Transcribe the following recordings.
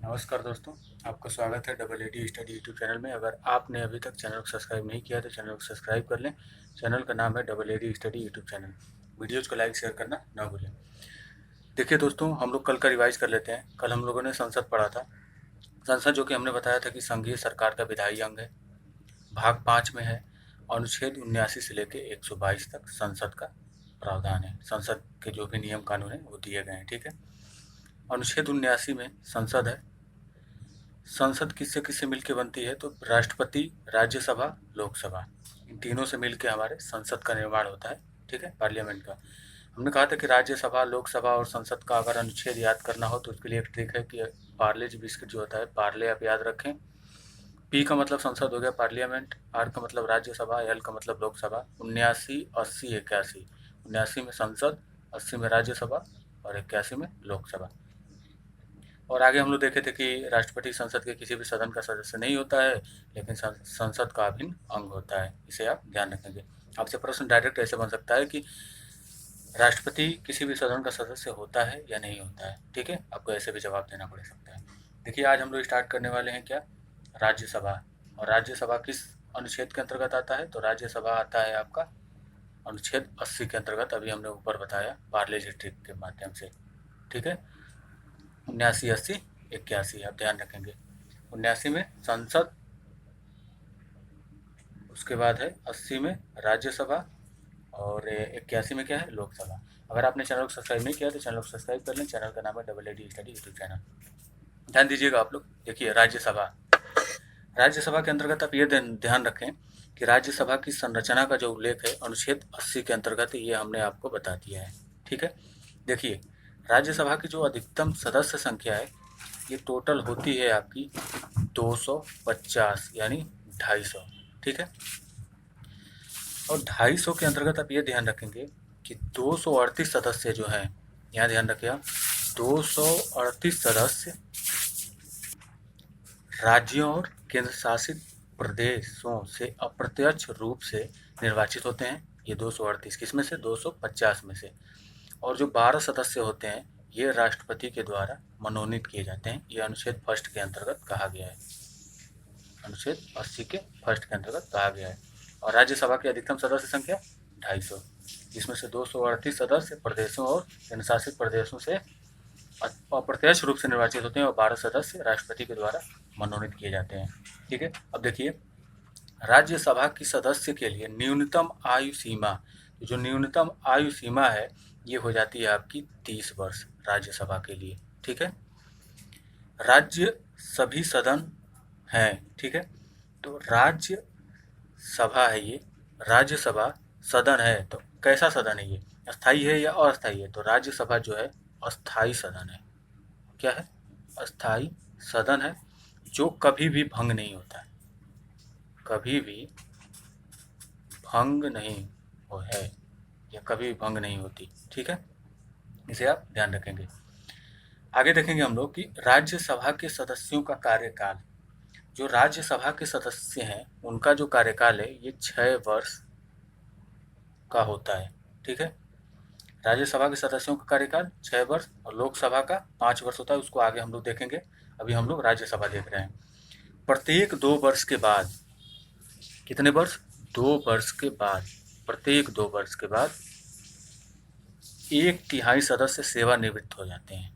नमस्कार दोस्तों, आपका स्वागत है double AD study YouTube channel में। अगर आपने अभी तक चैनल को सब्सक्राइब नहीं किया तो चैनल को सब्सक्राइब कर लें। चैनल का नाम है double AD study YouTube channel. Videos को लाइक शेयर करना ना भूलें। देखिए दोस्तों, हम लोग कल का रिवाइज कर लेते हैं। कल हम लोगों ने संसद पढ़ा था। संसद जो कि हमने बताया था कि संघीय सरकार का विधायी अंग है। भाग 5 में है। अनुच्छेद 79 से लेकर 122 तक संसद का प्रावधान है। संसद के जो भी नियम कानून है वो दिए गए हैं। ठीक है। अनुच्छेद 79 में संसद है। संसद किससे किससे मिलके बनती है? तो राष्ट्रपति, राज्यसभा, लोकसभा, इन तीनों से मिलके हमारे संसद का निर्माण होता है। ठीक है, पार्लियामेंट का। हमने कहा था कि राज्यसभा, लोकसभा और संसद का अगर अनुच्छेद याद करना हो तो उसके लिए एक ट्रिक है कि पार्ले जी बिस्किट जो होता है, पार्ले आप याद रखें। पी का मतलब संसद हो गया, पार्लियामेंट। आर का मतलब राज्यसभा, एल का मतलब लोकसभा। 79, 80, 81। 79 में संसद, 80 में राज्यसभा और 81 में लोकसभा। और आगे हम लोग देखे थे कि राष्ट्रपति संसद के किसी भी सदन का सदस्य नहीं होता है, लेकिन संसद का अभिन्न अंग होता है। इसे आप ध्यान रखेंगे। आपसे प्रश्न डायरेक्ट ऐसे बन सकता है कि राष्ट्रपति किसी भी सदन का सदस्य होता है या नहीं होता है। ठीक है, आपको ऐसे भी जवाब देना पड़ सकता है। देखिए, आज हम लोग स्टार्ट करने वाले हैं क्या? राज्यसभा। और राज्यसभा किस अनुच्छेद के अंतर्गत आता है? तो राज्यसभा आता है आपका अनुच्छेद 80 के अंतर्गत। अभी हमने ऊपर बताया पार्ले जी ट्रिक के माध्यम से। ठीक है, 79, 80, 81 आप ध्यान रखेंगे। 79 में संसद, उसके बाद है 80 में राज्यसभा और 81 में क्या है? लोकसभा। अगर आपने चैनल को सब्सक्राइब नहीं किया तो चैनल को सब्सक्राइब कर लें। चैनल का नाम है double AD study YouTube channel. ध्यान दीजिएगा आप लोग। देखिए, राज्यसभा। राज्यसभा के अंतर्गत आप ये ध्यान रखें कि राज्यसभा की संरचना का जो उल्लेख है अनुच्छेद 80 के अंतर्गत, ये हमने आपको बता दिया है। ठीक है, देखिए, राज्यसभा की जो अधिकतम सदस्य संख्या है ये टोटल होती है आपकी 250, यानी 250। ठीक है, और 250 के अंतर्गत आप ये ध्यान रखेंगे कि 238 सदस्य जो हैं, यहाँ ध्यान रखिए आप, 238 सदस्य राज्यों और केंद्र शासित प्रदेशों से अप्रत्यक्ष रूप से निर्वाचित होते हैं। ये 238 किस में से? 250 में से। और जो 12 सदस्य होते हैं ये राष्ट्रपति के द्वारा मनोनीत किए जाते हैं। ये अनुच्छेद फर्स्ट के अंतर्गत कहा गया है। अनुच्छेद 80 के फर्स्ट के अंतर्गत कहा गया है। और राज्यसभा की अधिकतम सदस्य संख्या 250, जिसमें से 238 सदस्य प्रदेशों और केंद्र शासित प्रदेशों से अप्रत्यक्ष रूप से निर्वाचित होते हैं और 12 सदस्य राष्ट्रपति के द्वारा मनोनीत किए जाते हैं। ठीक है, अब देखिए, राज्यसभा की सदस्य के लिए न्यूनतम आयु सीमा, जो न्यूनतम आयु सीमा है ये हो जाती है आपकी 30 वर्ष राज्यसभा के लिए। ठीक है, राज्य सभी सदन हैं। ठीक है, तो राज्य सभा है ये, राज्यसभा सदन है। तो कैसा सदन है ये? अस्थाई है या अस्थाई है? तो राज्यसभा जो है अस्थाई सदन है। क्या है? अस्थाई सदन है, जो कभी भी भंग नहीं होता है। कभी भी भंग नहीं हो है, या कभी भंग नहीं होती। ठीक है, इसे आप ध्यान रखेंगे। आगे देखेंगे हम लोग कि राज्यसभा के सदस्यों का कार्यकाल। जो राज्यसभा के सदस्य हैं उनका जो कार्यकाल है ये 6 वर्ष का होता है। ठीक है, राज्यसभा के सदस्यों का कार्यकाल 6 वर्ष और लोकसभा का 5 वर्ष होता है। उसको आगे हम लोग देखेंगे। अभी हम लोग राज्यसभा देख रहे हैं। प्रत्येक 2 वर्ष के बाद, कितने वर्ष? 2 वर्ष के बाद, प्रत्येक 2 वर्ष के बाद 1/3 सदस्य सेवानिवृत्त हो जाते हैं।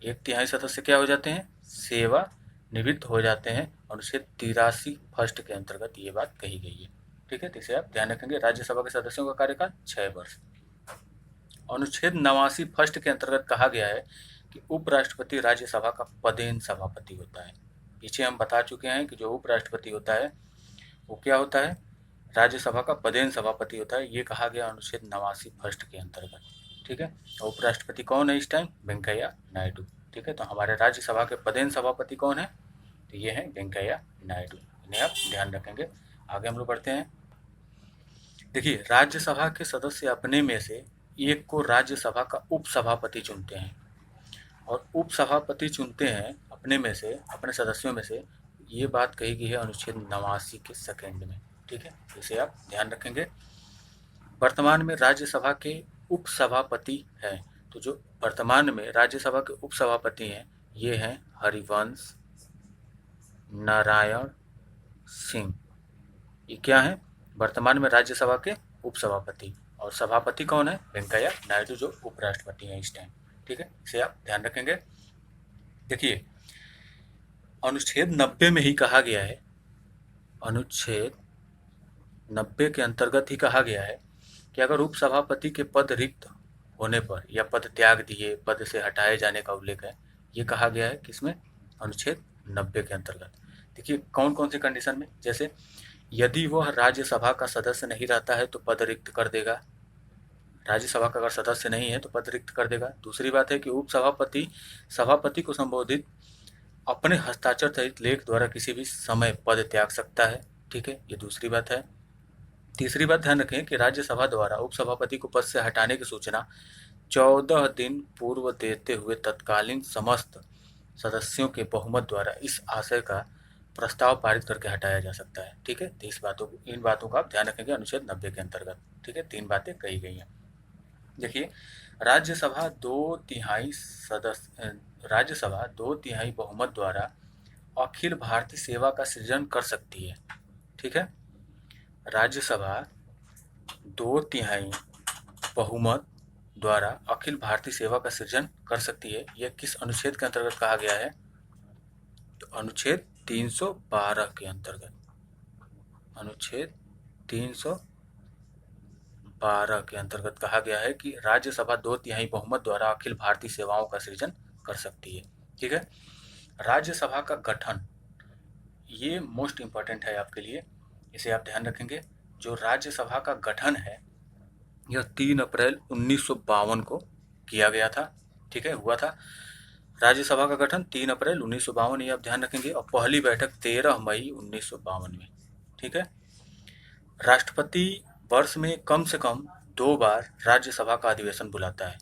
1/3 सदस्य क्या हो जाते हैं? सेवा निवृत्त हो जाते हैं। अनुच्छेद 83 फर्स्ट के अंतर्गत ये बात कही गई है। ठीक है, तो इसे आप ध्यान रखेंगे। राज्यसभा के सदस्यों का कार्यकाल 6 वर्ष। अनुच्छेद 89 फर्स्ट के अंतर्गत कहा गया है कि उपराष्ट्रपति राज्यसभा का पदेन सभापति होता है। पीछे हम बता चुके हैं कि जो उपराष्ट्रपति होता है वो क्या होता है? राज्यसभा का पदेन सभापति होता है। ये कहा गया अनुच्छेद 89 फर्स्ट के अंतर्गत। ठीक है, उपराष्ट्रपति कौन है इस टाइम? वेंकैया नायडू। ठीक है, तो हमारे राज्यसभा के पदेन सभापति कौन है? तो ये है वेंकैया नायडू। इन्हें आप ध्यान रखेंगे। आगे हम लोग बढ़ते हैं। देखिए, राज्यसभा के सदस्य अपने में से एक को राज्यसभा का उपसभापति चुनते हैं, और उपसभापति चुनते हैं अपने में से, अपने सदस्यों में से। ये बात कही गई है अनुच्छेद 89 के सेकेंड में। ठीक है, इसे आप ध्यान रखेंगे। वर्तमान में राज्यसभा के उपसभापति हैं। तो जो वर्तमान में राज्यसभा के उपसभापति हैं ये हैं हरिवंश नारायण सिंह। ये क्या है? वर्तमान में राज्यसभा के उपसभापति। और सभापति कौन है? वेंकैया नायडू, जो उपराष्ट्रपति हैं इस टाइम। ठीक है, इसे आप ध्यान रखेंगे। देखिए, अनुच्छेद 90 में ही कहा गया है, अनुच्छेद 90 के अंतर्गत ही कहा गया है कि अगर उपसभापति के पद रिक्त होने पर या पद त्याग दिए, पद से हटाए जाने का उल्लेख है। ये कहा गया है किसमें? अनुच्छेद 90 के अंतर्गत। देखिए कौन कौन सी कंडीशन में, जैसे यदि वह राज्यसभा का सदस्य नहीं रहता है तो पद रिक्त कर देगा। राज्यसभा का अगर सदस्य नहीं है तो पद रिक्त कर देगा। दूसरी बात है कि उपसभापति सभापति को संबोधित अपने हस्ताक्षर सहित लेख द्वारा किसी भी समय पद त्याग सकता है। ठीक है, ये दूसरी बात है। तीसरी बात ध्यान रखें कि राज्यसभा द्वारा उपसभापति को पद से हटाने की सूचना 14 दिन पूर्व देते हुए तत्कालीन समस्त सदस्यों के बहुमत द्वारा इस आशय का प्रस्ताव पारित करके हटाया जा सकता है। ठीक है, तो इन बातों का आप ध्यान रखेंगे अनुच्छेद 90 के अंतर्गत। ठीक है, 3 बातें कही गई हैं। देखिए, राज्यसभा 2/3 बहुमत द्वारा अखिल भारतीय सेवा का सृजन कर सकती है। ठीक है, राज्यसभा 2/3 बहुमत द्वारा अखिल भारतीय सेवा का सृजन कर सकती है। यह किस अनुच्छेद के अंतर्गत कहा गया है? तो अनुच्छेद 312 के अंतर्गत। अनुच्छेद 312 के अंतर्गत कहा गया है कि राज्यसभा 2/3 बहुमत द्वारा अखिल भारतीय सेवाओं का सृजन कर सकती है। ठीक है, राज्यसभा का गठन, ये मोस्ट इंपॉर्टेंट है आपके लिए, इसे आप ध्यान रखेंगे। जो राज्यसभा का गठन है यह 3 अप्रैल 1952 को किया गया था। ठीक है, हुआ था राज्यसभा का गठन 3 अप्रैल 1952, ये आप ध्यान रखेंगे। और पहली बैठक 13 मई 1952 में। ठीक है, राष्ट्रपति वर्ष में कम से कम 2 बार राज्यसभा का अधिवेशन बुलाता है।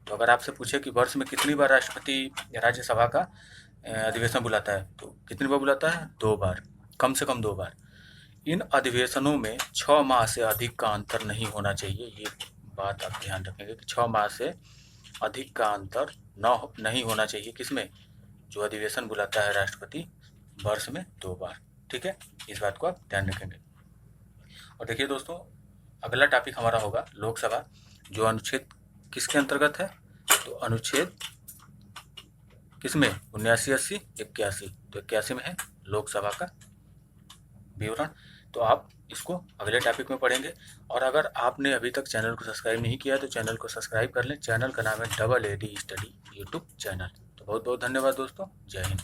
तो अगर आपसे पूछे कि वर्ष में कितनी बार राष्ट्रपति राज्यसभा का अधिवेशन बुलाता है, तो कितनी बार बुलाता है? 2 बार, कम से कम 2 बार। इन अधिवेशनों में 6 माह से अधिक का अंतर नहीं होना चाहिए। ये बात आप ध्यान रखेंगे कि 6 माह से अधिक का अंतर नहीं होना चाहिए। किसमें? जो अधिवेशन बुलाता है राष्ट्रपति वर्ष में 2 बार। ठीक है, इस बात को आप ध्यान रखेंगे। और देखिए दोस्तों, अगला टॉपिक हमारा होगा लोकसभा, जो अनुच्छेद किसके अंतर्गत है? तो अनुच्छेद किसमें? 79, 80, 81। तो 81 में है लोकसभा का विवरण। तो आप इसको अगले टॉपिक में पढ़ेंगे। और अगर आपने अभी तक चैनल को सब्सक्राइब नहीं किया तो चैनल को सब्सक्राइब कर लें। चैनल का नाम है AD स्टडी यूट्यूब चैनल। तो बहुत बहुत धन्यवाद दोस्तों, जय हिंद।